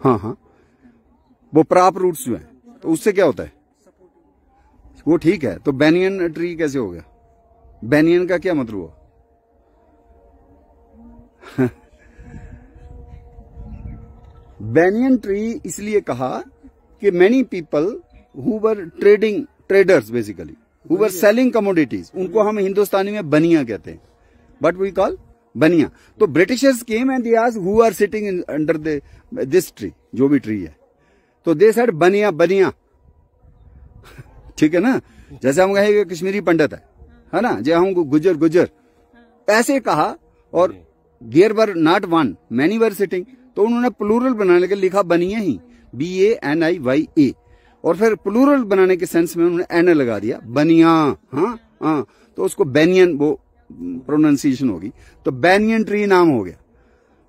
हाँ हाँ, वो प्राप रूट्स जो है, तो उससे क्या होता है? वो ठीक है, तो बेनियन ट्री कैसे हो गया? बेनियन का क्या मतलब हुआ? बेनियन ट्री इसलिए कहा कि many people who were traders basically who were selling commodities, उनको हम हिंदुस्तानी में बनिया कहते हैं, बट वी कॉल बनिया। तो Britishers came and they asked who are sitting under this tree, जो भी ट्री है, तो दे सेड बनिया बनिया। ठीक है ना, जैसे हम कहेंगे कश्मीरी पंडित है ना, जैसे हम गुजर गुजर, ऐसे कहा। और there were not one, many were sitting, तो उन्होंने प्लूरल बनाने के लिखा बनिया ही, BANIYA, और फिर प्लूरल बनाने के सेंस में उन्होंने एन लगा दिया, बनिया। हाँ हाँ, तो उसको बेनियन वो प्रोनाउंसिएशन होगी, तो बेनियन ट्री नाम हो गया।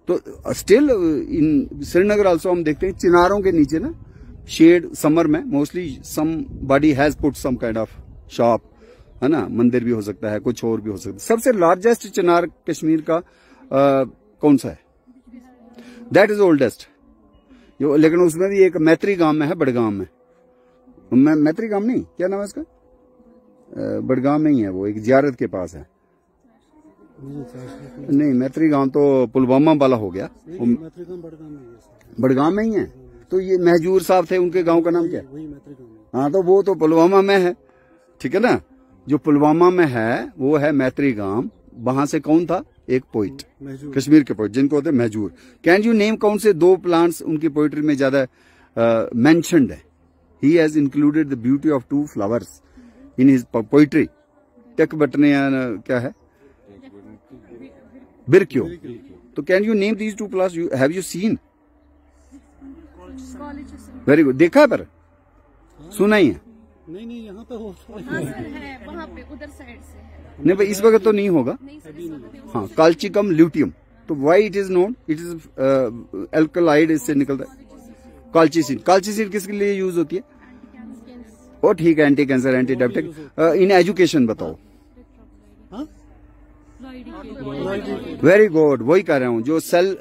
तो स्टिल इन श्रीनगर आल्सो हम देखते हैं चिनारों के नीचे ना शेड, समर में mostly somebody has put some kind of shop, है ना, मंदिर भी हो सकता है, कुछ और भी हो सकता है। सबसे लार्जेस्ट चिनार कश्मीर का कौन सा है? That is oldest. लेकिन उसमें भी एक मैत्री गांव में है, बड़गाम में। मैत्री गांव नहीं, क्या नाम है इसका? बड़गाम में ही है, वो एक जियारत के पास है। नहीं, मैत्री गांव तो पुलवामा वाला हो गया, बड़गाम में ही है। तो ये महजूर साहब थे, उनके गांव का नाम क्या है? हाँ, तो वो तो पुलवामा में है, ठीक है ना। जो पुलवामा में है वो है मैत्री गांव। वहां से कौन था? एक पोइट, कश्मीर के पोइट जिनको होते हैं महजूर। कैन यू नेम कौन से दो प्लांट्स उनकी पोइट्री में ज्यादा मेंशन्ड है? He has included the beauty of 2 flowers in his poetry. टेक बटने क्या है? बिरक्यो। तो can you name these 2 plants? Have you seen? Very good. देखा है पर सुना ही है? नहीं, यहाँ पे हो है, वहाँ पे उधर साइड से है। नहीं भाई, इस वक्त तो नहीं होगा। हाँ, काल्चिकम ल्यूटियम। तो why it is known? It is alkaloid, इससे निकलता है काल्चिसिन। काल्चिसिन किसके लिए यूज होती है? ओ ठीक है, anti cancer, anti diabetic. In education बताओ। वेरी गुड, वही कह रहा हूँ, जो सेल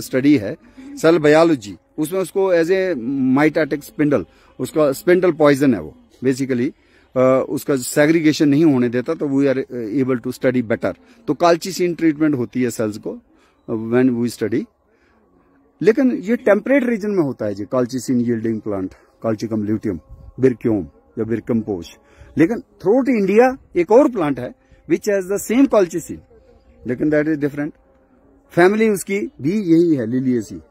स्टडी है, सेल बायोलॉजी, उसमें उसको एज ए माइटाटिक स्पिंडल, उसका स्पिंडल पॉइजन है वो बेसिकली, उसका सेग्रीगेशन नहीं होने देता, तो we are able to study better. तो काल्चिसिन ट्रीटमेंट होती है सेल्स को व्हेन वी स्टडी। लेकिन ये टेम्परेट रीजन में होता है जी, काल्चिसिन यील्डिंग प्लांट, काल्चिकम ल्यूटियम, बिरक्योम या बिरकम्पोश। लेकिन थ्रू इंडिया एक और प्लांट है विच हैज द सेम काल्चिसिन, लेकिन दैट इज डिफरेंट। फैमिली उसकी भी यही है, लिलिएसी।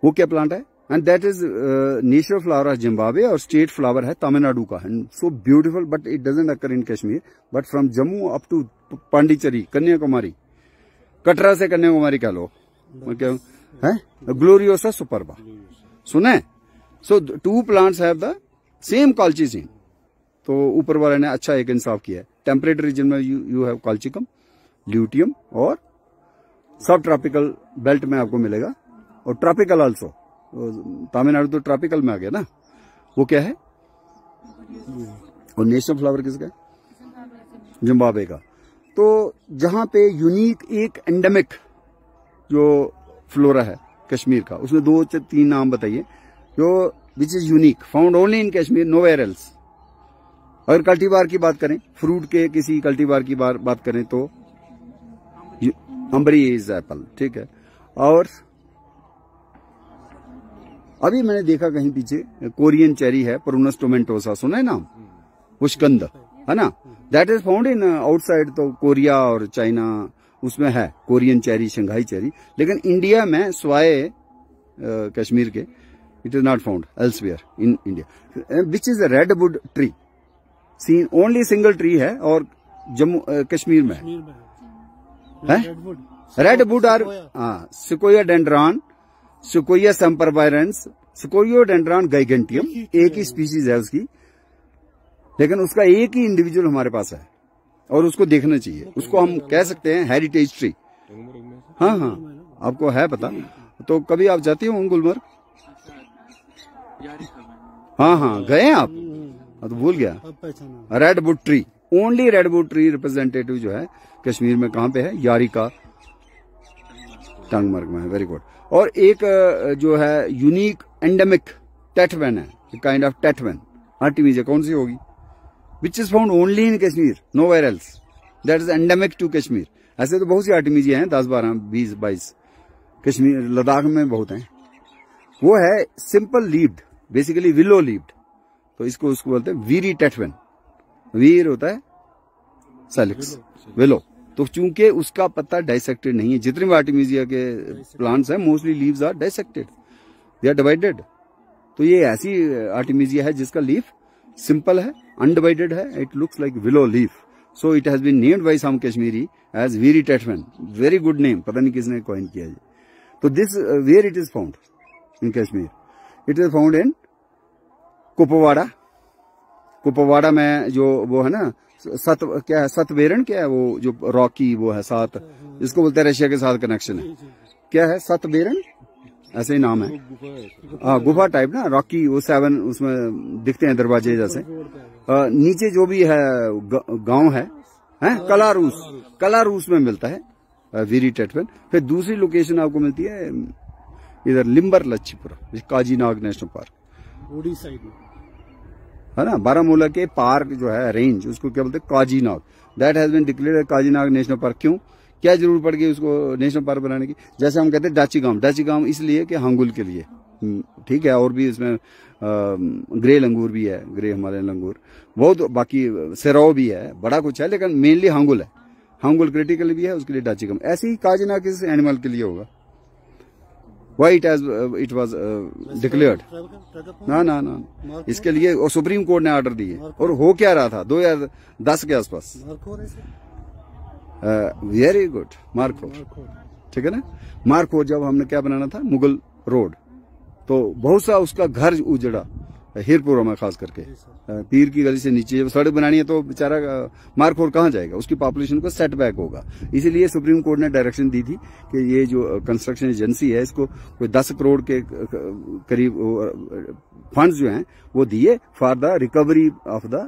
वो क्या प्लांट है? And that is national flower of Zimbabwe और स्टेट फ्लावर है तमिलनाडु का। And so beautiful, but it doesn't occur in Kashmir, but from Jammu up to Pondicherry, Kanyakumari, Katra से कन्याकुमारी कह लो, क्या है? ग्लोरियोसा सुपरबा, सुने? So 2 plants have the same colchicine. तो ऊपर वाले ने अच्छा एक इंसाफ किया है। टेम्परेट रीजन में यू हैव काल्चिकम, ल्यूटियम, और सब ट्रॉपिकल बेल्ट में आपको मिलेगा, और ट्रॉपिकल आल्सो। तमिलनाडु तो ट्रॉपिकल में आ गया ना। वो क्या है? और नेशनल फ्लावर किसका है? जिम्बाब्वे का। तो जहां पे यूनिक एक एंडेमिक जो फ्लोरा है कश्मीर का, उसमें 2-3 नाम बताइए जो विच is unique, found only in Kashmir, nowhere else. अगर कल्टीवार की बात करें, फ्रूट के किसी कल्टीवार की बात करें तो अम्बरीज एप्पल, ठीक है। और अभी मैंने देखा कहीं पीछे कोरियन चेरी है, प्रोनस टोमेंटोसा, सुना है नाम? पुष्कंद, है ना, that is found in outside, तो कोरिया और चाइना उसमें है कोरियन चेरी, शंघाई चेरी। लेकिन इंडिया में स्वाय कश्मीर के it is not found elsewhere in India. Which is a redwood tree, seen only single tree है, और जम्मू कश्मीर में है रेडवुड और सिकोया डेंड्रॉन, सिकोया सेम्परवायरेंस, सिकोयोडेंड्रॉन गाइगेंटियम, एक ही स्पीशीज है उसकी, लेकिन उसका एक ही इंडिविजुअल हमारे पास है, और उसको देखना चाहिए। उसको हम कह सकते हैं हेरिटेज ट्री। हाँ हाँ, आपको है पता? तो कभी आप जाती हो गुलमर्ग? हाँ हाँ, गए हैं आप? तो भूल गया। Redwood tree, only redwood tree representative जो है कश्मीर में कहाँ पे है, यारी का टंगमर्ग में है। Very good. और एक जो है यूनिक एंडेमिक टेटवन है, काइंड ऑफ टेटवन आर्टिमिजिया, कौन सी होगी, which is found only in Kashmir, nowhere else, that is endemic to Kashmir. ऐसे तो बहुत सी आर्टिमिजिया हैं, 10, 12, 20, 22 कश्मीर लद्दाख में बहुत हैं। वो है simple levied, basically willow levied, तो इसको उसको बोलते हैं वीरी टेटवन। वीर होता है सेलिक्स, विलो। तो चूंकि उसका पत्ता डाइसेक्टेड नहीं है, जितने भी आर्टिमिजिया के प्लांट्स हैं mostly leaves are dissected, they are divided. तो ये ऐसी आर्टिमिजिया है जिसका लीफ सिंपल है, अनडिवाइडेड है, it looks like willow leaf, so it has been named by some Kashmiri as veeri tetwan. Very good name, पता नहीं किसने कॉइन किया ये। तो this where it is found in Kashmir, it is found in Kupwara. Kupwara में जो वो है ना क्या है, सतबेरन क्या है वो जो रॉकी वो है सात, इसको बोलते हैं रशिया के साथ कनेक्शन है, क्या है सतबेरन, ऐसे ही नाम है। हाँ गुफा टाइप ना, रॉकी वो 7 उसमें दिखते हैं दरवाजे जैसे। नीचे जो भी है गांव है कलारूस, कलारूस में मिलता है वीरी टेटवन। फिर दूसरी लोकेशन आपको मिलती है इधर लिम्बर लच्छीपुरा, काजीनाग नेशनल पार्क, ओडी साइड में है ना, बारामूला के पार्क जो है रेंज, उसको क्या बोलते हैं Kazinag. That has been declared Kazinag national park. क्यों, क्या जरूरत पड़ गई उसको नेशनल पार्क बनाने की? जैसे हम कहते हैं डाचीगाम, डाचीगाम इसलिए कि हांगुल के लिए, ठीक है, और भी इसमें ग्रे लंगूर भी है, ग्रे हिमालयन लंगूर बहुत, बाकी सेराव भी है, बड़ा कुछ है, लेकिन मेनली हांगुल है, हांगुल क्रिटिकल भी है, उसके लिए डाचीगाम। ऐसे ही काजीनाग किस एनिमल के लिए होगा, वाई इट वॉज डिक्लेयर्ड ना ना ना, इसके लिए सुप्रीम कोर्ट ने ऑर्डर दिए। और हो क्या रहा था 2010 के आसपास, वेरी गुड, मार्कोर, ठीक है ना। मार्कोर जब हमने क्या बनाना था, मुगल रोड, तो बहुत सा उसका घर उजड़ा हीरपुरा में, खास करके पीर की गली से नीचे जब सड़क बनानी है तो बेचारा मार्कोर कहाँ जाएगा, उसकी पॉपुलेशन को सेटबैक होगा। इसीलिए सुप्रीम कोर्ट ने डायरेक्शन दी थी कि ये जो कंस्ट्रक्शन एजेंसी है इसको कोई 10 करोड़ के करीब फंड्स जो हैं वो दिए for the recovery of the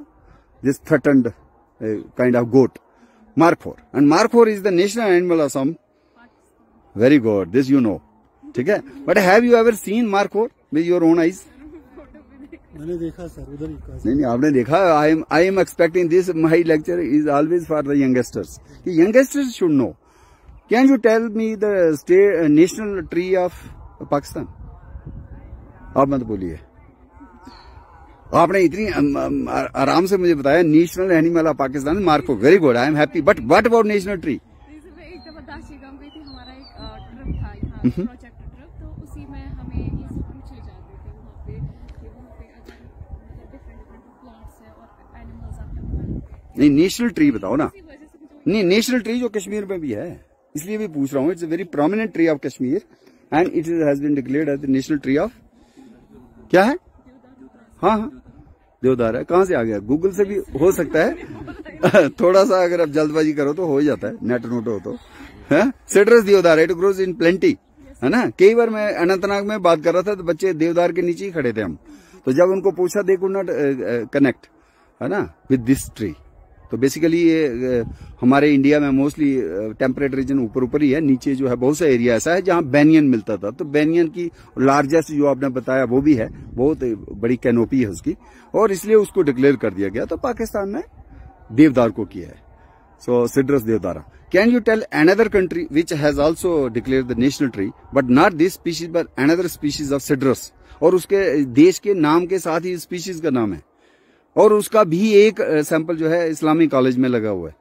this threatened kind of goat markhor. And markhor is the national animal of some, very good, this you know, ठीक है। But have you ever seen markhor with your own eyes? मैंने देखा sir, उधर ही। नहीं आपने देखा, I am expecting this, my lecture is always for the youngsters, कि youngsters should know. Can you tell me the state national tree of Pakistan? आप मत बोलिए, आपने इतनी आराम से मुझे बताया national animal of Pakistan Marco, very good, I am happy. But what about national tree? एक दफा दाशीगाम गई थी, हमारा एक ट्रिप था यहाँ, प्रोजेक्ट ट्रिप, तो उसी में हमें ये सब पूछे जाते थे वहाँ पे कि वहाँ पे अगर डिफरेंट प्लांट्स है और एनिमल्स आपने बताए। नहीं नेशनल ट्री बताओ ना। नहीं नेशनल ट्री जो कश्मीर में भी है, इसलिए भी पूछ रहा हूँ। It's a very prominent tree of Kashmir and it has been declared as the national tree of, क्या है? हाँ हाँ देवदार है। कहाँ से आ गया? गूगल से भी हो सकता है थोड़ा सा अगर आप जल्दबाजी करो तो हो जाता है, नेट नोट हो तो। सिट्रस देवदार, इट ग्रोज इन प्लेंटी, है ना। कई बार मैं अनंतनाग में बात कर रहा था तो बच्चे देवदार के नीचे ही खड़े थे हम, तो जब उनको पूछा दे कुड नॉट कनेक्ट, है ना, विद दिस ट्री। तो बेसिकली ये हमारे इंडिया में मोस्टली टेम्परेट रीजन ऊपर ऊपर ही है, नीचे जो है बहुत सा एरिया ऐसा है जहां बैनियन मिलता था। तो बैनियन की लार्जेस्ट जो आपने बताया वो भी है, बहुत बड़ी कैनोपी है उसकी, और इसलिए उसको डिक्लेयर कर दिया गया। तो पाकिस्तान ने देवदार को किया है, so cedrus deodara. Can you tell another country which has also declare the national tree but not this species but another species of cedrus, और उसके देश के नाम के साथ ही स्पीशीज का नाम है, और उसका भी एक सैंपल जो है इस्लामी कॉलेज में लगा हुआ है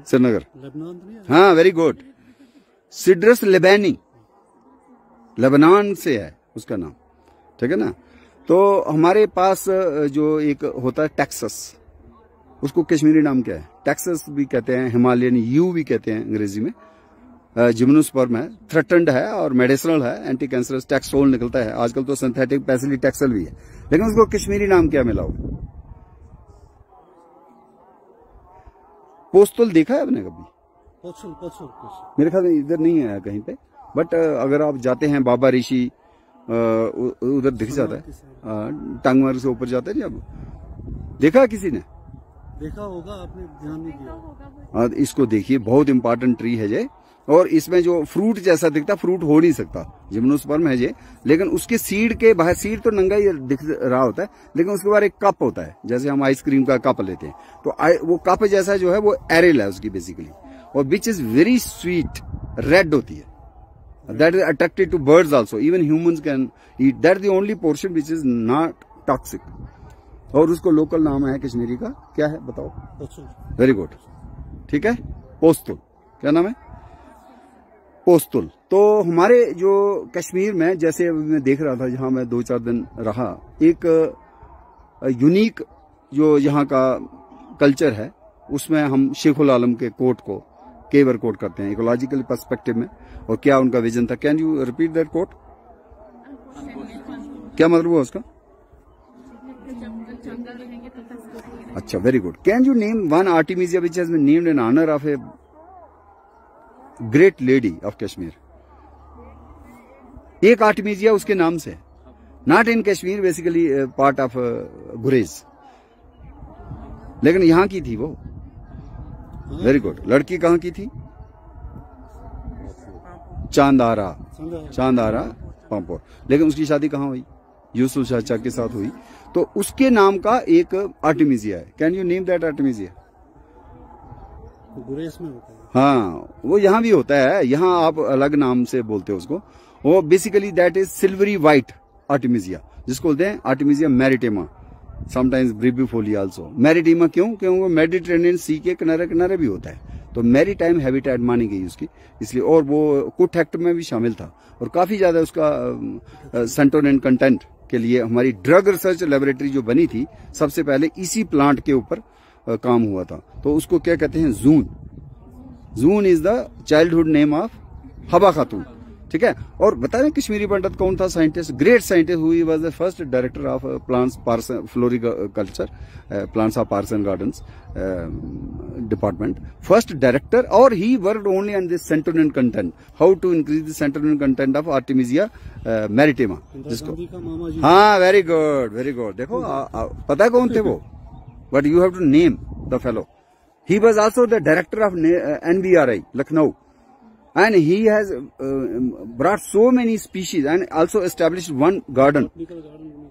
श्रीनगर। हाँ वेरी गुड, सिट्रस लेबैनी, लेबनान से है उसका नाम, ठीक है ना। तो हमारे पास जो एक होता है टेक्सस, उसको कश्मीरी नाम क्या है? टेक्सस भी कहते हैं, हिमालयन यू भी कहते हैं अंग्रेजी में। जिम्नोस्पर्म है, थ्रेटन्ड है और मेडिसिनल है, एंटी कैंसरस, टैक्सोल निकलता है आजकल तो, सिंथेटिक पैसिली टैक्सल भी है, लेकिन उसको कश्मीरी नाम क्या मिला हो? पोस्तुल देखा है आपने कभी? मेरे ख्याल में इधर नहीं है कहीं पे, बट अगर आप जाते हैं बाबा ऋषि उधर दिख जाता है, टांगमर्ग से ऊपर जाते हैं जब, देखा किसी ने? देखा होगा आपने, ध्यान नहीं देखा दिया। होगा वो। और इसको देखिए, बहुत इंपॉर्टेंट ट्री है ये। और इसमें जो फ्रूट जैसा दिखता, फ्रूट हो नहीं सकता, जिम्नोस्पर्म है ये। लेकिन उसके सीड के बाहर, सीड तो नंगा ही दिख रहा होता है, लेकिन उसके बाद एक कप होता है, जैसे हम आइसक्रीम का कप लेते हैं, तो वो कप जैसा जो है वो एरिल है उसकी बेसिकली, और which is very sweet, red होती है। That is attracted to birds also, even humans can eat that, the only portion which is not toxic. और उसको लोकल नाम है कश्मीरी का, क्या है बताओ? वेरी गुड, ठीक है, पोस्तुल। क्या नाम है? पोस्तुल। तो हमारे जो कश्मीर में, जैसे मैं देख रहा था, जहां मैं 2-4 दिन रहा, एक यूनिक जो यहाँ का कल्चर है, उसमें हम शेखुल आलम के कोट को कई बार कोट करते हैं इकोलॉजिकल पर्सपेक्टिव में, और क्या उनका विजन था। Can you repeat that quote? क्या मतलब हुआ उसका? अच्छा, very good. Can you name one artemisia which has been named in honour of a great lady of Kashmir? एक आर्टिमिजिया उसके नाम से, not in Kashmir, basically part of Gurez, लेकिन यहां की थी वो। Very good. लड़की कहां की थी? चांदारा, चांदारा पांपोर। लेकिन उसकी शादी कहां हुई? यूसुफ चाचा के साथ हुई। तो उसके नाम का एक आर्टिमिजिया है। Can you name that artemisia? Gurez में होता है। हाँ, वो यहाँ भी होता है, यहाँ आप अलग नाम से बोलते हो उसको। वो basically that is silvery white artemisia, जिसको बोलते हैं आर्टिमिजिया मैरिटेमा, समटाइम्स ब्रिबिफोलिया आल्सो। मैरिटेमा क्यों? क्योंकि वो मेडिटेरेनियन सी के किनारे किनारे भी होता है, तो मैरीटाइम हैबिटेट मानी गई उसकी, इसलिए। और वो कुट एक्ट में भी शामिल था, और काफी ज्यादा उसका सेंटोनिन कंटेंट के लिए हमारी ड्रग रिसर्च लेबोरेटरी जो बनी थी, सबसे पहले इसी प्लांट के ऊपर काम हुआ था। तो उसको क्या कहते हैं? Zoon. Zoon is the childhood name of Habba Khatoon, ठीक है। और बताएं कश्मीरी पंडित कौन था? Scientist, great scientist, who was the first director of plants floriculture, plants of parks and gardens department, first director. और he worked only on this santonin content, how to increase the santonin content of artemisia maritima, जिसको, हाँ, very good, very good. देखो पता है कौन थे वो, but you have to name the fellow. He was also the director of NBRI Lucknow, and he has brought so many species and also established one garden,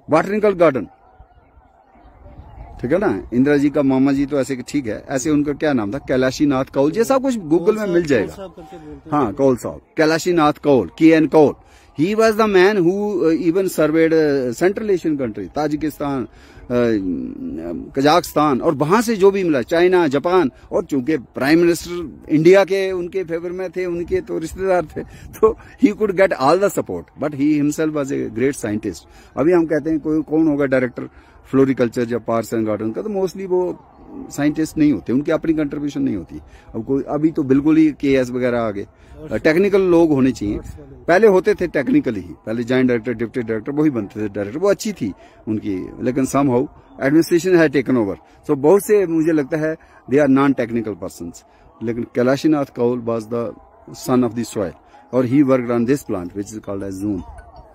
botanical garden, ठीक है ना। इंदिरा जी का मामा जी तो ऐसे, ठीक है, ऐसे उनका क्या नाम था? कैलाशी नाथ कौल। ये सब कुछ गूगल में मिल जाएगा। हाँ, Kaul Sahab, Kailashi Nath Kaul, KN Kaul. He was the man who even surveyed Central Asian country, Tajikistan, Kazakhstan, और वहां से जो भी मिला, चाइना, जापान। और चूंकि प्राइम मिनिस्टर इंडिया के उनके फेवर में थे, उनके तो रिश्तेदार थे, तो he could get all the support, but he himself was a great scientist. अभी हम कहते हैं कोई कौन होगा डायरेक्टर फ्लोरिकल्चर या पार्क्स एंड गार्डन का, तो मोस्टली वो साइंटिस्ट नहीं होते, उनकी अपनी कंट्रीब्यूशन नहीं होती। अब कोई, अभी तो बिल्कुल ही KS वगैरह आ गए, टेक्निकल लोग होने चाहिए। पहले होते थे टेक्निकल ही, पहले जॉइंट डायरेक्टर, डिप्टी डायरेक्टर, वही बनते थे डायरेक्टर, वो अच्छी थी उनकी, लेकिन समहाउ एडमिनिस्ट्रेशन है टेकन ओवर। सो बहुत से मुझे लगता है they are non technical persons, लेकिन Kailashinath Kaul was the son of the soil, और he worked on this plant which is called as Zoon,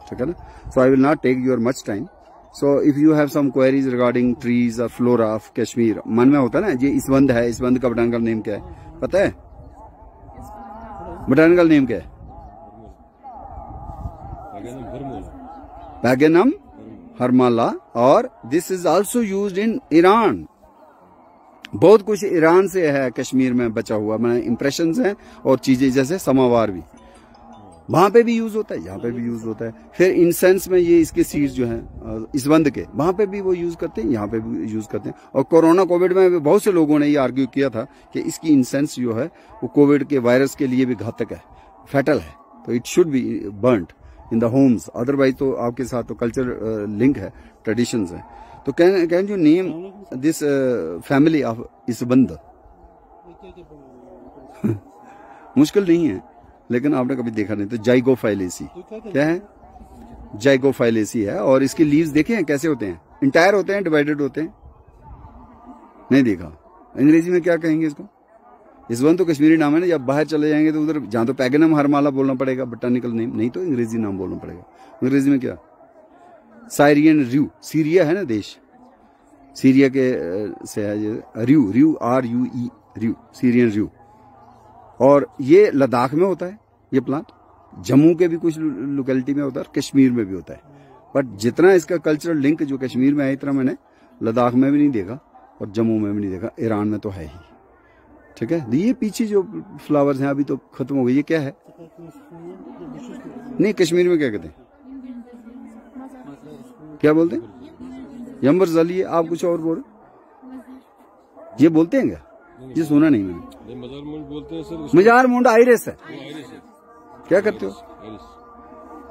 ठीक है ना। So I will not take your much time. So if you have some queries regarding trees or flora of Kashmir, मन में होता है ना, ये इसवंद है, इसवंद का बोटानिकल नेम क्या है पता है? बोटानिकल नेम क्या है? पैगेनम हरमाला। और this is also used in Iran. बहुत कुछ ईरान से है कश्मीर में बचा हुआ, मैंने इंप्रेशंस हैं और चीजें, जैसे समावार भी वहां पे भी यूज होता है, यहाँ पे भी यूज होता है। फिर इंसेंस में ये इसके सीड्स जो हैं इसवंद के, वहां पे भी वो यूज करते हैं, यहाँ पे भी यूज करते हैं। और कोरोना कोविड में बहुत से लोगों ने ये आर्ग्यू किया था कि इसकी इंसेंस जो है वो कोविड के वायरस के लिए भी घातक है, फैटल है, तो it should be burned in the homes, otherwise तो आपके साथ तो कल्चर लिंक है, ट्रेडिशंस है। तो can you name this family of isband? मुश्किल नहीं है, लेकिन आपने कभी देखा नहीं। तो जाइगोफाइलेसी क्या है? जाइगोफाइलेसी है, और इसके लीव्स देखे हैं कैसे होते हैं? इंटायर होते हैं, डिवाइडेड होते हैं? नहीं देखा। अंग्रेजी में क्या कहेंगे इसको? इसवन तो कश्मीरी नाम है ना, जब बाहर चले जाएंगे तो उधर जहां तो पैगेनम हरमाला बोलना पड़ेगा, बोटानिकल नेम, नहीं तो अंग्रेजी नाम बोलना पड़ेगा। अंग्रेजी में क्या? साइरियन र्यू, सीरिया है ना देश, सीरिया के से है ये RU, RUE, RU, Syrian RU। और ये लद्दाख में होता है ये प्लांट, जम्मू के भी कुछ लोकेलिटी में होता है, कश्मीर में भी होता है। बट जितना इसका कल्चरल लिंक जो कश्मीर में है इतना मैंने लद्दाख में भी नहीं देखा और जम्मू में भी नहीं देखा, ईरान में तो है ही। ठीक है, ये पीछे जो फ्लावर्स हैं अभी तो खत्म हो गई, ये क्या है? नहीं, कश्मीर में क्या कहते हैं, क्या बोलते हैं? यम्बर जाली है। आप कुछ और बोल, ये बोलते हैं क्या? ये सुना नहीं मैंने। मजार मुंड बोलते हैं सर। मजार मुंड आइरिस है। क्या करते हो?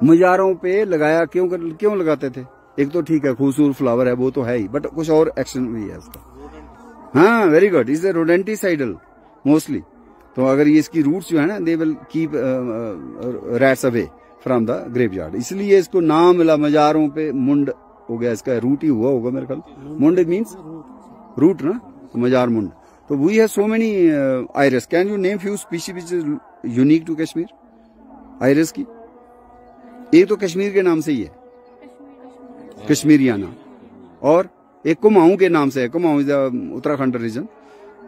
मजारों पे लगाया क्यों लगाते थे? एक तो ठीक है खूबसूरत फ्लावर है वो तो है ही, बट कुछ और एक्शन भी है इसका। हाँ, very good, is a rodenticidal mostly. तो अगर ये इसकी रूट्स जो है ना, they will keep rats away from the graveyard, इसलिए इसको नाम मिला मजारों पे मुंड हो गया, इसका रूट ही हुआ होगा मेरे ख्याल। मुंड मीन्स रूट ना, तो मजार मुंड। तो we have so many iris. Can you name few species which is unique to Kashmir? Iris की एक तो कश्मीर के नाम से ही है, कश्मीरियाना, और एक कुमाऊं के नाम से है, कुमाऊं इज उत्तराखंड रीजन,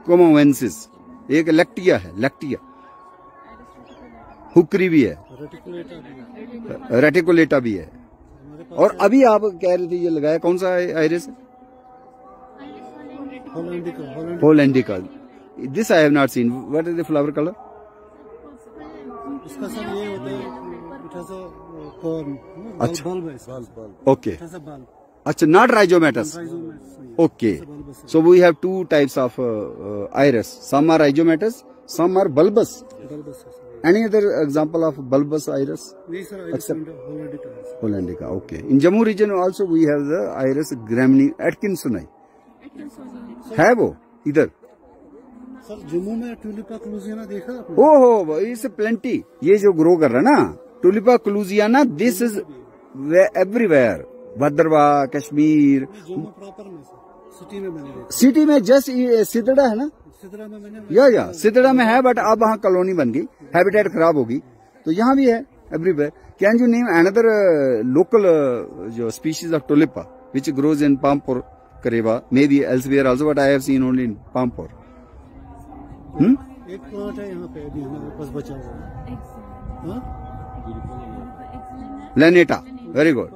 कुमाऊंसिस। एक लेक्टिया है, लेक्टिया, हुक्री भी है, रेटिकुलेटा भी है। और अभी आप कह रहे थे ये लगाया कौन सा आइरिस है? Hollandica. This I have not seen. What is the flower colour? इसका सर ये होता है, अच्छा, बल्ब। ओके, अच्छा, not rhizomatous. Okay, so we have two types of iris. Some are rhizomatous, some are bulbous. Any other example of bulbous iris? Except Hollandica. Okay. In Jammu region also we have the iris Gramineae atkinsoni. है वो इधर? Sir Jammu में टुलिपा क्लूजियाना देखा आपने? ओहो, it's plenty. ये जो grow कर रहा है ना tulipa clusiana, this is everywhere, Bhaderwah, Kashmir. Jammu proper में सिटी में मैंने देखा। सिटी में जस्ट सितड़ा है ना, सितरा में मैंने या सितड़ा में है, बट अब वहाँ कॉलोनी बन गई, हैबिटेट खराब होगी, तो यहाँ भी है everywhere. Can you name another local जो species of tulipa which grows in Pampore, Karewa, may be elsewhere also, but I have seen only in Pampore. एक प्लॉट है यहाँ पे अभी हमारे पास बचा हुआ है, लेनेटा, वेरी गुड,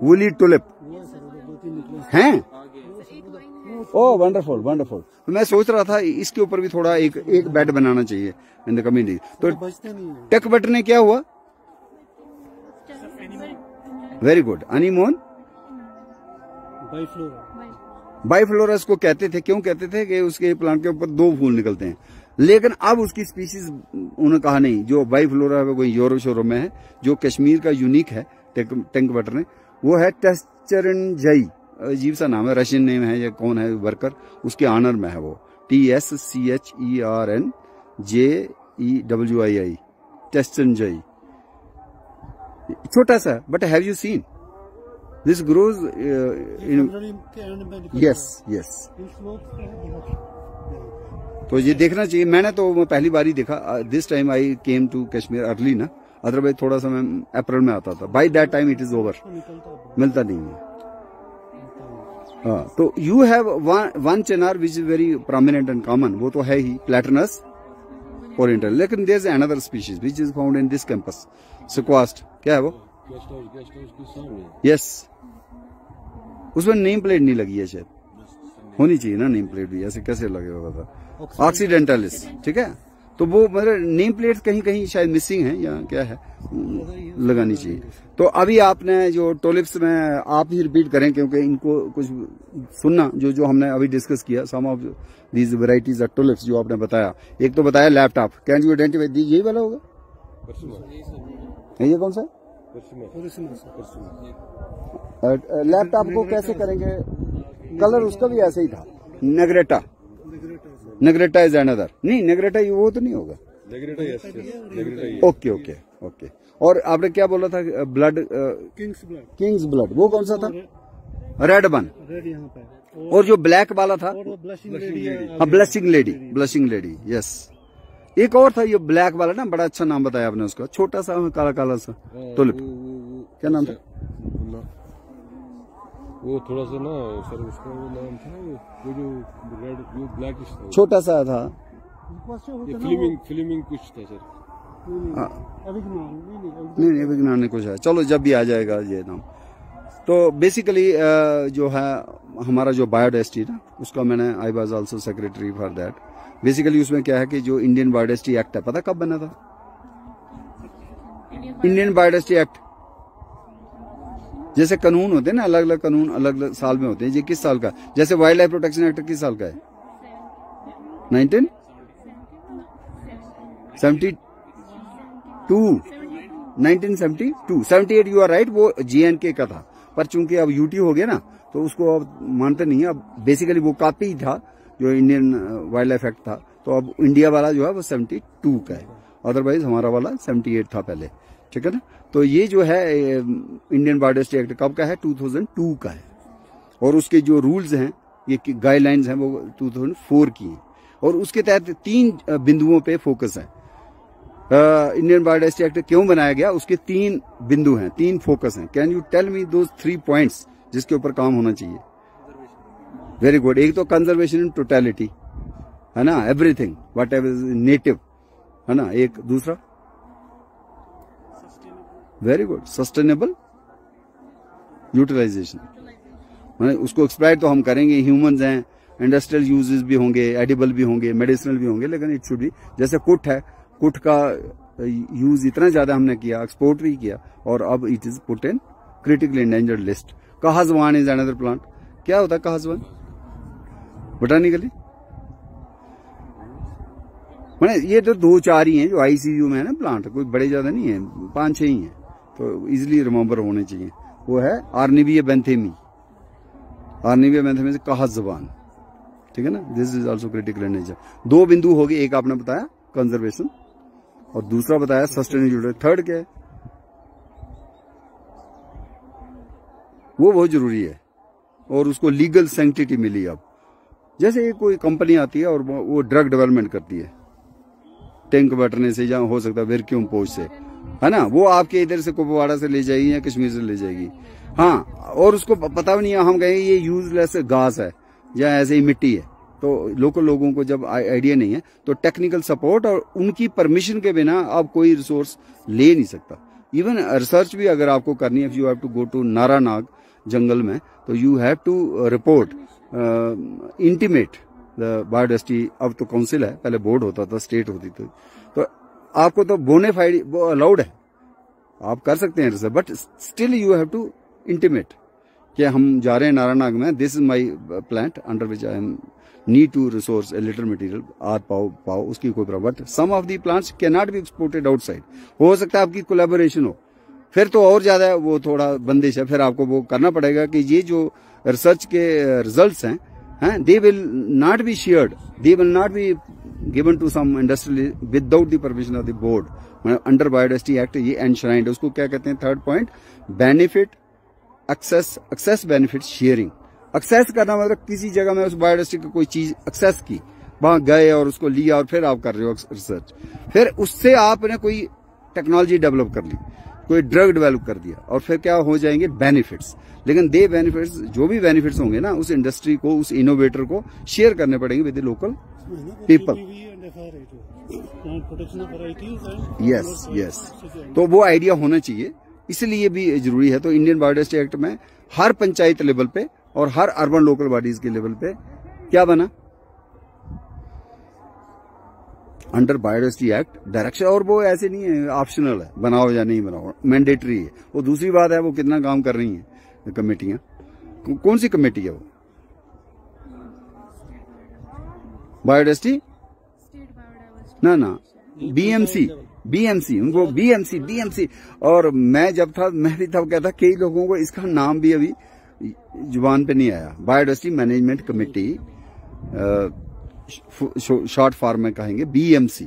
वूली टुलिप हैं। ओह, वंडरफुल वंडरफुल। मैं सोच रहा था इसके ऊपर भी थोड़ा एक बेड बनाना चाहिए इन द कम्युनिटी। तो बचते नहीं है। टक बट ने क्या हुआ? Very good. अनीमोन बाइफ्लोरस को कहते थे, क्यों कहते थे? कि उसके प्लांट के ऊपर 2 फूल निकलते हैं, लेकिन अब उसकी स्पीशीज उन्होंने कहा नहीं, जो बाइफ्लोरा है वो यूरोप शोरोप में है, जो कश्मीर का यूनिक है टंक बटर ने, वो है टेस्चरनजाई। अजीब सा नाम है, रशियन नेम है, ये कौन है वर्कर, उसके ऑनर में है वो, TSCHERNJEWII, टेस्चरनजाई। छोटा सा, but have you seen this grows in? Yes. तो ये देखना चाहिए। मैंने तो पहली बार ही देखा, this time I came to Kashmir early ना, अदरवाइज थोड़ा सा मैं अप्रैल में आता था, by that time it is over, मिलता नहीं है। हाँ, तो you have one chinar which is very prominent and common, वो तो है ही, प्लेटनस ओरिएंटल, लेकिन there is another species which is found in this campus, सिक्वास्ट। क्या है वो? यस, उसमें नेम प्लेट नहीं लगी है, शायद होनी चाहिए ना नेम प्लेट भी, ऐसे कैसे लगेगा था? ऑक्सीडेंटलिस, ठीक है। तो वो मतलब नेम प्लेट कहीं कहीं शायद मिसिंग है या क्या है, लगानी चाहिए। तो अभी आपने जो टोलिप्स में आप ही रिपीट करें, क्योंकि इनको कुछ सुनना जो हमने अभी डिस्कस किया, सम ऑफ दीज वेराइटीज ऑफ टोलिप्स जो आपने बताया। एक तो बताया लैपटॉप, कैन यू आइडेंटिफाई, यही वाला होगा? ये कौन सा है? लैपटॉप को कैसे करेंगे? कलर उसका भी ऐसे ही था, नेग्रेटा इज अनदर। नहीं, नेग्रेटा वो तो नहीं होगा। ओके। और आपने क्या बोला था? ब्लड, किंग्स ब्लड, वो कौन सा था? रेड वन, रेड यहाँ पे। और जो ब्लैक वाला था, ब्लशिंग लेडी है। हाँ, ब्लशिंग लेडी, यस। एक और था ये ब्लैक वाला ना, बड़ा अच्छा नाम बताया आपने उसका, छोटा सा काला काला सा टुलिप, क्या नाम था? वो थोड़ा सा ना सर उसका वो नाम था ना वो जो रेड वो ब्लैक था छोटा सा था। फिल्मिंग कुछ था सर। नहीं विज्ञान ने कुछ है, चलो जब भी आ जाएगा ये नाम। तो बेसिकली जो है हमारा जो बायोडाइवर्सिटी ना, उसका मैंने I was also secretary for that. Basically उसमें क्या है कि जो इंडियन बायोडाइवर्सिटी एक्ट है, पता कब बना था? इंडियन बायोडाइवर्सिटी एक्ट, जैसे कानून होते हैं ना, अलग अलग कानून अलग अलग साल में होते हैं। ये किस साल का? जैसे वाइल्ड लाइफ प्रोटेक्शन एक्ट किस साल का है? 1972 78 यू आर राइट, वो JNK का था। पर चूंकि अब UT हो गया ना, तो उसको अब मानते नहीं है। अब बेसिकली वो कॉपी ही था जो इंडियन वाइल्ड लाइफ एक्ट था। तो अब इंडिया वाला जो है वो 72 का है, अदरवाइज हमारा वाला 78 था पहले, ठीक है ना। तो ये जो है इंडियन बायोडाइवर्सिटी एक्ट कब का है? 2002 का है। और उसके जो रूल्स हैं, ये गाइडलाइंस हैं, वो 2004 की हैं। और उसके तहत 3 बिंदुओं पे फोकस है। इंडियन बायोडाइवर्सिटी एक्ट क्यों बनाया गया, उसके 3 बिंदु हैं, 3 फोकस हैं। Can you tell me those 3 points जिसके ऊपर काम होना चाहिए? Very good. एक तो कंजर्वेशन इन टोटलिटी, है ना, everything what ever is native, है ना। एक दूसरा, वेरी गुड, सस्टेनेबल यूटिलाइजेशन, उसको एक्सप्लॉइट तो हम करेंगे, ह्यूमंस हैं, इंडस्ट्रियल यूजेस भी होंगे, एडिबल भी होंगे, मेडिसिनल भी होंगे, लेकिन इट शुड बी, जैसे कुट है, कुट का यूज इतना ज्यादा हमने किया, एक्सपोर्ट भी किया, और अब it is put in critically endangered list. कहजवान इज अनदर प्लांट। क्या होता है कहजवान? बोटानिकली मैंने ये तो 2-4 ही हैं जो ICU में है ना प्लांट, कोई बड़े ज्यादा नहीं है, 5-6 ही हैं, तो इजिली रिमेम्बर होने चाहिए। वो है आर्निविया बेंथेमी, आर्निविया बेंथेमी से कहजवान, ठीक है ना। This is also critical in nature. 2 बिंदु हो गए, एक आपने बताया कंजर्वेशन और दूसरा बताया सस्टेनेबिलिटी। थर्ड क्या है? वो बहुत जरूरी है, और उसको लीगल सैंक्टिटी मिली। अब जैसे कोई कंपनी आती है और वो ड्रग डेवलपमेंट करती है, टैंक बैठने से, या हो सकता है वैक्यूम पोस्ट से, है ना, वो आपके इधर से कुपवाड़ा से ले जाएगी या कश्मीर से ले जाएगी, हाँ, और उसको पता भी नहीं है, हम कहेंगे ये यूजलेस घास है या ऐसे ही मिट्टी है। तो लोकल लोगों को जब आइडिया नहीं है, तो टेक्निकल सपोर्ट और उनकी परमिशन के बिना आप कोई रिसोर्स ले नहीं सकता। इवन रिसर्च भी अगर आपको करनी है, if you have to go to Naranag जंगल में, तो you have to report, intimate the biodiversity. अब तो काउंसिल है, पहले बोर्ड होता था, स्टेट होती थी, तो आपको तो बोनेफाइड वो अलाउड है, आप कर सकते हैं research, but still you have to intimate कि हम जा रहे हैं नारानाग में, this is my plant under which I am need to resource a little material, आर पाओ उसकी कोई problem. But some of the plants can not be exported outside. हो सकता है आपकी कोलैबोरेशन हो, फिर तो और ज्यादा वो थोड़ा बंदिश है, फिर आपको वो करना पड़ेगा कि ये जो रिसर्च के रिजल्ट्स हैं, they will not be shared, they will not be given to some industrial without the permission of the board. Under biodiversity act ये एनश्राइंड, उसको क्या कहते हैं? Third point, benefit access benefit sharing. Access करना मतलब किसी जगह में उस बायोडाइवर्सिटी की कोई चीज एक्सेस की, वहां गए और उसको लिया और फिर आप कर रहे हो रिसर्च, फिर उससे आपने कोई टेक्नोलॉजी डेवलप कर ली, कोई ड्रग डेवलप कर दिया, और फिर क्या हो जाएंगे? बेनिफिट्स। लेकिन दे बेनिफिट्स, जो भी बेनिफिट्स होंगे ना, उस इंडस्ट्री को, उस इनोवेटर को शेयर करने पड़ेंगे with the local people. Yes तो वो आइडिया होना चाहिए, इसलिए भी जरूरी है। तो इंडियन बायोडाइवर्सिटी एक्ट में हर पंचायत लेवल पे और हर अर्बन लोकल बॉडीज के लेवल पे क्या बना? अंडर बायोडाइवर्सिटी एक्ट डायरेक्शन, और वो ऐसे नहीं है ऑप्शनल है, बनाओ या नहीं बनाओ, मैंडेटरी है। वो दूसरी बात है वो कितना काम कर रही है कमेटियां। कौन सी कमेटी है वो? बायोडाइवर्सिटी ना BMC उनको BMC। और मैं जब था, मैं भी तब कहता, कई लोगों को इसका नाम भी अभी जुबान पे नहीं आया। Biodiversity management committee, short form में कहेंगे BMC,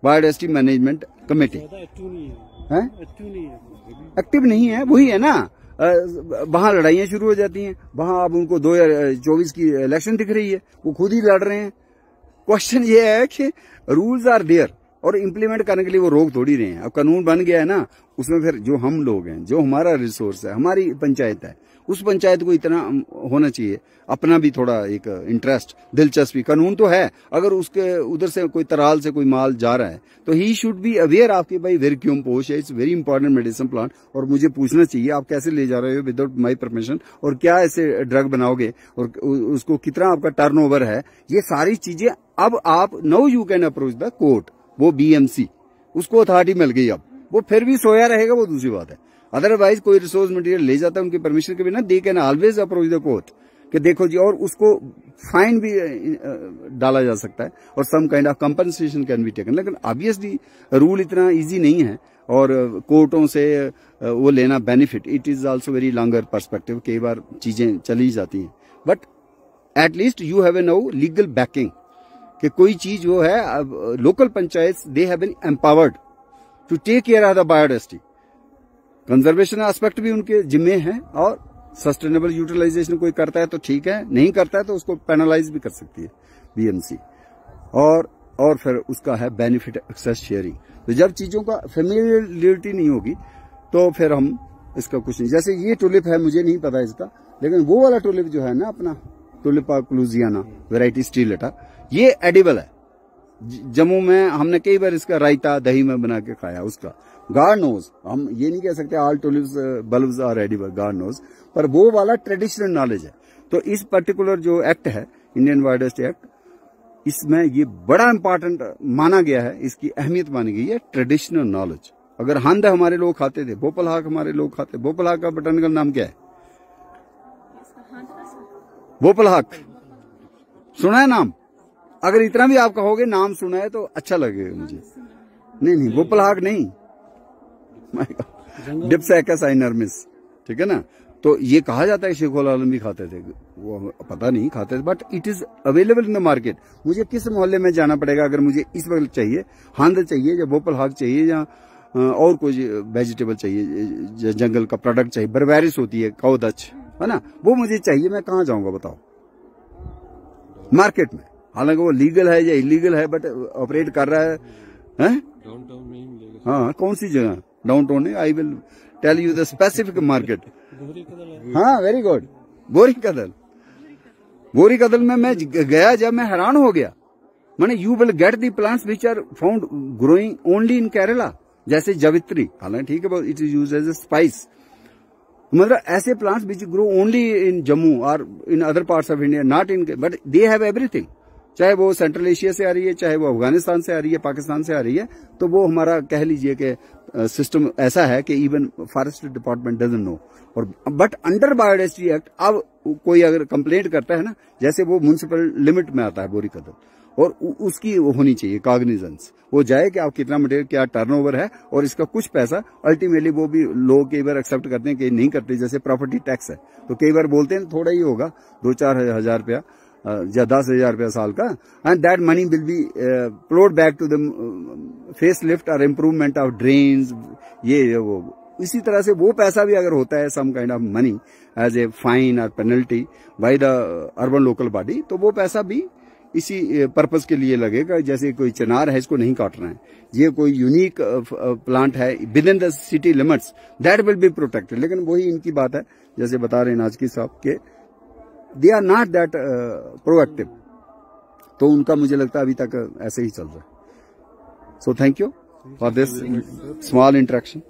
biodiversity management committee. Active नहीं है, वही है ना, वहां लड़ाइयां शुरू हो जाती हैं, वहां अब उनको 2024 की इलेक्शन दिख रही है, वो खुद ही लड़ रहे हैं। क्वेश्चन ये है कि रूल्स आर देयर और इम्प्लीमेंट करने के लिए वो रोक थोड़ी रहे हैं। अब कानून बन गया है ना, उसमें फिर जो हम लोग हैं, जो हमारा रिसोर्स है, हमारी पंचायत है, उस पंचायत को इतना होना चाहिए, अपना भी थोड़ा एक इंटरेस्ट, दिलचस्पी। कानून तो है, अगर उसके उधर से कोई तराल से कोई माल जा रहा है तो he should be aware of कि भाई वेरक्यूम पोश है, it's very important medicine plant, और मुझे पूछना चाहिए आप कैसे ले जा रहे हो विदाउट माई परमिशन, और क्या ऐसे ड्रग बनाओगे, और उसको कितना आपका टर्नओवर है, ये सारी चीजें। अब आप now you can approach the court, वो बीएमसी, उसको अथॉरिटी मिल गई। अब वो फिर भी सोया रहेगा, वो दूसरी बात है। अदरवाइज कोई रिसोर्स मटेरियल ले जाता है उनकी परमिशन के बिना, they can always approach the court कि देखो जी, और उसको फाइन भी डाला जा सकता है और some kind of compensation can be taken. लेकिन ऑब्वियसली रूल इतना इजी नहीं है, और कोर्टों से वो लेना benefit, it is also very longer perspective, कई बार चीजें चली जाती हैं। But at least you have a now legal backing कि कोई चीज वो है, local panchayat they have been empowered to take care of the biodiversity. Conservation aspect भी उनके जिम्मे है, और सस्टेनेबल यूटिलाइजेशन कोई करता है तो ठीक है, नहीं करता है तो उसको पेनलाइज भी कर सकती है बीएमसी। और फिर उसका है बेनिफिट एक्सेस शेयरिंग। तो जब चीजों का फेमिलियरिटी नहीं होगी तो फिर हम इसका कुछ नहीं। जैसे ये टुलिप है, मुझे नहीं पता इसका, लेकिन वो वाला टुलिप जो है ना अपना टुलिपा क्लूजियाना वेराइटी स्टीलेटा, ये एडिबल है। जम्मू में हमने कई बार इसका रायता दही में बना के खाया। उसका गॉड नोज, हम ये नहीं कह सकते all tulips bulbs are edible, God knows, पर वो वाला ट्रेडिशनल नॉलेज है। तो इस पर्टिकुलर जो एक्ट है, इंडियन बायोडाइवर्सिटी एक्ट, इसमें ये बड़ा इंपॉर्टेंट माना गया है, इसकी अहमियत मानी गई है, ट्रेडिशनल नॉलेज। अगर हंद हमारे लोग खाते थे, भोपल हाक हमारे लोग खाते, भोपल हाक का बोटानिकल नाम क्या है? भोपल हाक सुना है नाम? अगर इतना भी आप कहोगे नाम सुना है तो अच्छा लगेगा मुझे। नहीं, भोपल हाक नहीं, डिप्सेकस आइनर्मिस, ठीक है ना। तो ये कहा जाता है शेखुल आलम भी खाते थे, वो पता नहीं खाते थे, but it is available in the market. मुझे किस मोहल्ले में जाना पड़ेगा अगर मुझे इस वक्त चाहिए, हंद चाहिए या भोपल हाक चाहिए या और कोई वेजिटेबल चाहिए, जंगल का प्रोडक्ट चाहिए, बर्बेरिस होती है, काउदच है ना, वो मुझे चाहिए, मैं कहाँ जाऊंगा बताओ? मार्केट में। हालांकि वो लीगल है या इलीगल है, बट ऑपरेट कर रहा है डाउनटाउन में ही मिलेगा। हाँ, कौन सी जगह? डाउनटाउन है, I will tell you the specific market. हाँ, वेरी गुड, बोरी कदल। बोरी कदल में मैं गया जब, मैं हैरान हो गया। माने you will get the plants which are found growing only in Kerala, जैसे जवित्री, हालांकि ठीक है, it is use as a spice. मतलब ऐसे plants which grow only in Jammu और in other parts of India, not in, but they have everything. चाहे वो सेंट्रल एशिया से आ रही है, चाहे वो अफगानिस्तान से आ रही है, पाकिस्तान से आ रही है, तो वो हमारा कह लीजिए कि सिस्टम ऐसा है कि even forest department doesn't know. और बट अंडर बायोडाइवर्सिटी एक्ट अब कोई अगर कंप्लेंट करता है ना, जैसे वो म्युनिसिपल लिमिट में आता है बोरी कदम, और उसकी होनी चाहिए कॉग्निजेंस, वो जाए कि आप कितना मटेरियल, क्या टर्नओवर है, और इसका कुछ पैसा अल्टीमेटली वो भी लोग कई बार एक्सेप्ट करते हैं, कई नहीं करते। जैसे प्रॉपर्टी टैक्स है तो कई बार बोलते हैं थोड़ा ही होगा, 2-4 हजार रुपया या 10,000 रुपया साल का, and that money will be flowed back to the face lift और इम्प्रूवमेंट ऑफ ड्रेन्स, ये वो। इसी तरह से वो पैसा भी अगर होता है some kind of money as a fine और penalty by the urban local body, तो वो पैसा भी इसी पर्पज के लिए लगेगा। जैसे कोई चिनार है, इसको नहीं काटना है, ये कोई यूनिक प्लांट है with in the city limits, that will be protected. लेकिन वही इनकी बात है, जैसे बता रहे हैं नाजकी साहब के, they are not that proactive, तो उनका मुझे लगता है अभी तक ऐसे ही चल रहा है। So thank you for this small interaction.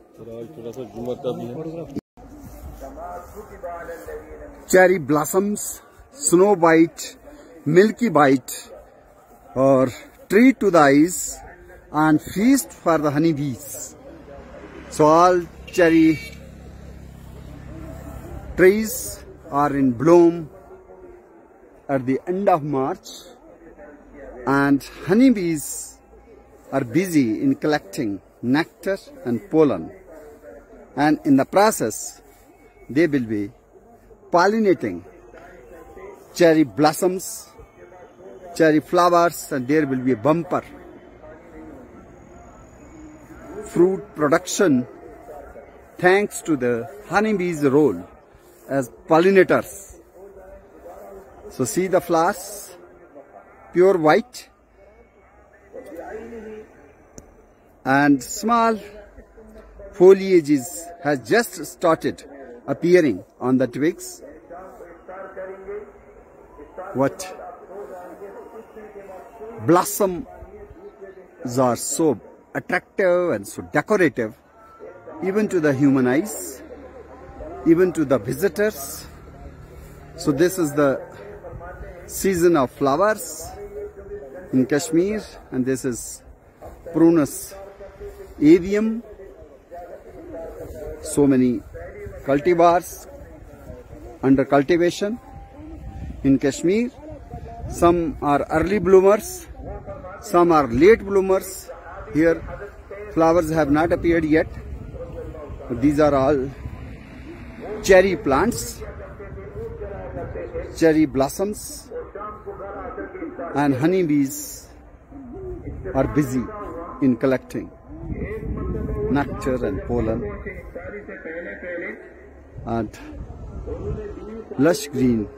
Cherry blossoms, snow white, milky white, और treat to the eyes and feast for the honey bees. So all cherry trees are in bloom at the end of March, and honeybees are busy in collecting nectar and pollen, and in the process they will be pollinating cherry blossoms, cherry flowers, and there will be a bumper fruit production thanks to the honeybees' role as pollinators. So see the flowers, pure white, and small foliages has just started appearing on the twigs. What blossoms are so attractive and so decorative, even to the human eyes, even to the visitors. So this is the season of flowers in Kashmir, and this is Prunus avium. So many cultivars under cultivation in Kashmir. Some are early bloomers, some are late bloomers. Here flowers have not appeared yet. These are all cherry plants, cherry blossoms, and honeybees are busy in collecting nectar and pollen, and lush green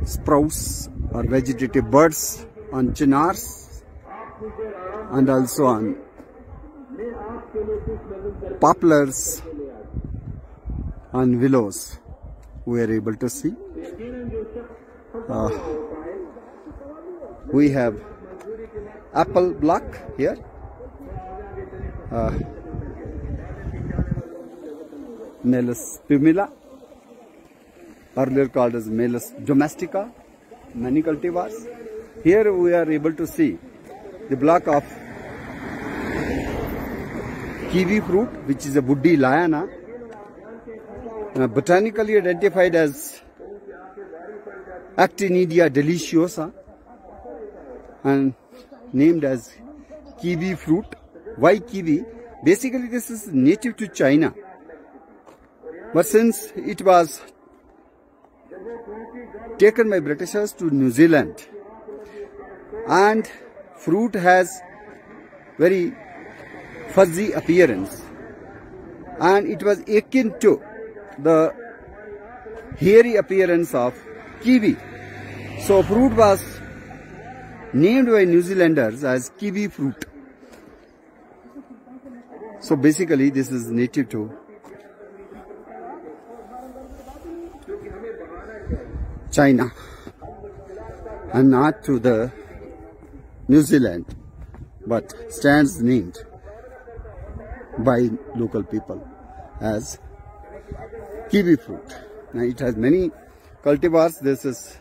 sprouts or vegetative buds on chinars and also on poplars and willows. We are able to see. We have apple block here. Melis pumila, earlier called as Melis domestica, many cultivars. Here we are able to see the block of kiwi fruit, which is a Buddhi Layana, botanically identified as Actinidia deliciosa and named as kiwi fruit. Why kiwi? Basically this is native to China, but since it was taken by Britishers to New Zealand, and fruit has very fuzzy appearance, and it was akin to the hairy appearance of kiwi. So fruit was named by New Zealanders as kiwi fruit. So basically this is native to China and not to the New Zealand, but stands named by local people as kiwi fruit. Now it has many cultivars. This is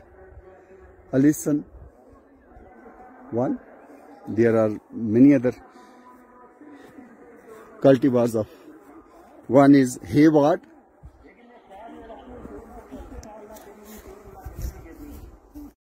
Alison one. There are many other cultivars of. One is Hayward,